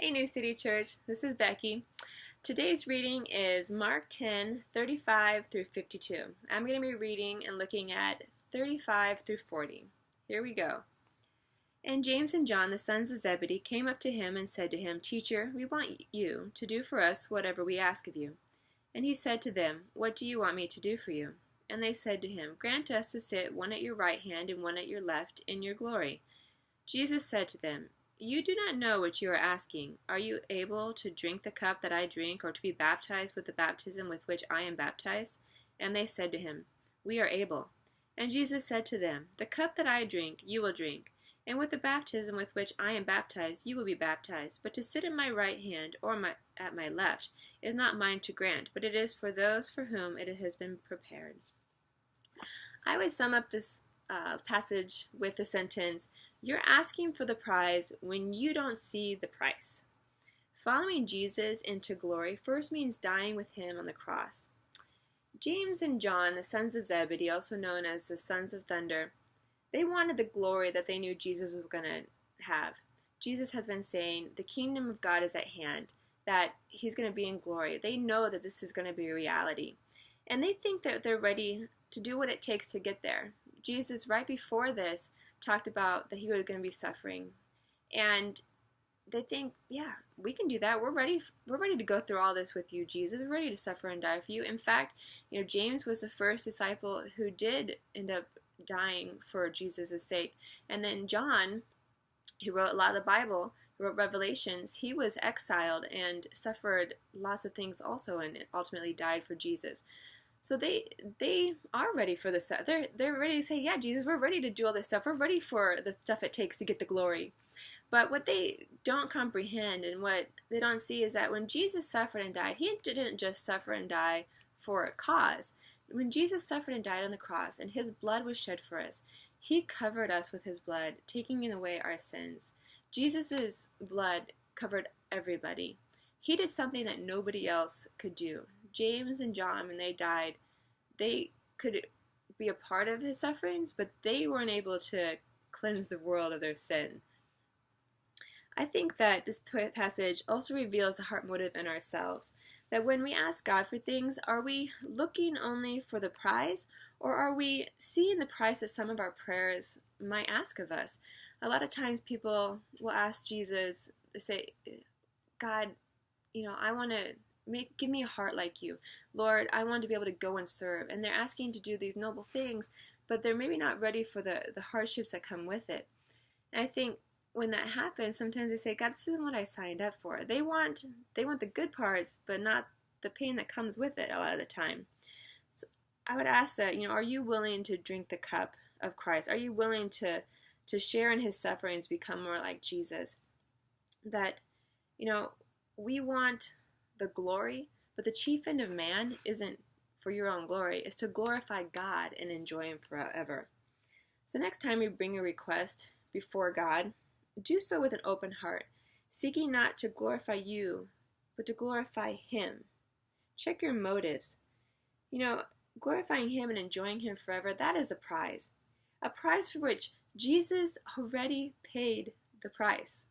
Hey New City Church, this is Becky. Today's reading is Mark 10:35 through 52. I'm going to be reading and looking at 35 through 40. Here we go. And James and John, the sons of Zebedee, came up to him and said to him, Teacher, we want you to do for us whatever we ask of you. And he said to them, What do you want me to do for you? And they said to him, Grant us to sit one at your right hand and one at your left in your glory. Jesus said to them, You do not know what you are asking. Are you able to drink the cup that I drink, or to be baptized with the baptism with which I am baptized? And they said to him, We are able. And Jesus said to them, The cup that I drink, you will drink, and with the baptism with which I am baptized, you will be baptized. But to sit at my right hand or at my left is not mine to grant, but it is for those for whom it has been prepared. I would sum up this passage with the sentence, You're asking for the prize when you don't see the price. Following Jesus into glory first means dying with him on the cross. James and John, the sons of Zebedee, also known as the sons of thunder, they wanted the glory that they knew Jesus was going to have. Jesus has been saying the kingdom of God is at hand, that he's going to be in glory. They know that this is going to be a reality. And they think that they're ready to do what it takes to get there. Jesus, right before this, talked about that he was going to be suffering. And they think, yeah, we can do that. We're ready to go through all this with you, Jesus. We're ready to suffer and die for you. In fact, James was the first disciple who did end up dying for Jesus' sake. And then John, who wrote a lot of the Bible, who wrote Revelations, he was exiled and suffered lots of things also and ultimately died for Jesus. So they are ready for this stuff. They're ready to say, yeah, Jesus, we're ready to do all this stuff. We're ready for the stuff it takes to get the glory. But what they don't comprehend and what they don't see is that when Jesus suffered and died, he didn't just suffer and die for a cause. When Jesus suffered and died on the cross and his blood was shed for us, he covered us with his blood, taking away our sins. Jesus' blood covered everybody. He did something that nobody else could do. James and John, when they died, they could be a part of his sufferings, but they weren't able to cleanse the world of their sin. I think that this passage also reveals a heart motive in ourselves, that when we ask God for things, are we looking only for the prize, or are we seeing the price that some of our prayers might ask of us? A lot of times people will ask Jesus, they say, God, I want to give me a heart like you. Lord, I want to be able to go and serve. And they're asking to do these noble things, but they're maybe not ready for the hardships that come with it. And I think when that happens, sometimes they say, God, this isn't what I signed up for. They want the good parts, but not the pain that comes with it a lot of the time. So I would ask that, are you willing to drink the cup of Christ? Are you willing to share in his sufferings, become more like Jesus? That, we want the glory, but the chief end of man isn't for your own glory. It's to glorify God and enjoy him forever. So next time you bring a request before God, do so with an open heart, seeking not to glorify you, but to glorify him. Check your motives. Glorifying him and enjoying him forever, that is a prize for which Jesus already paid the price.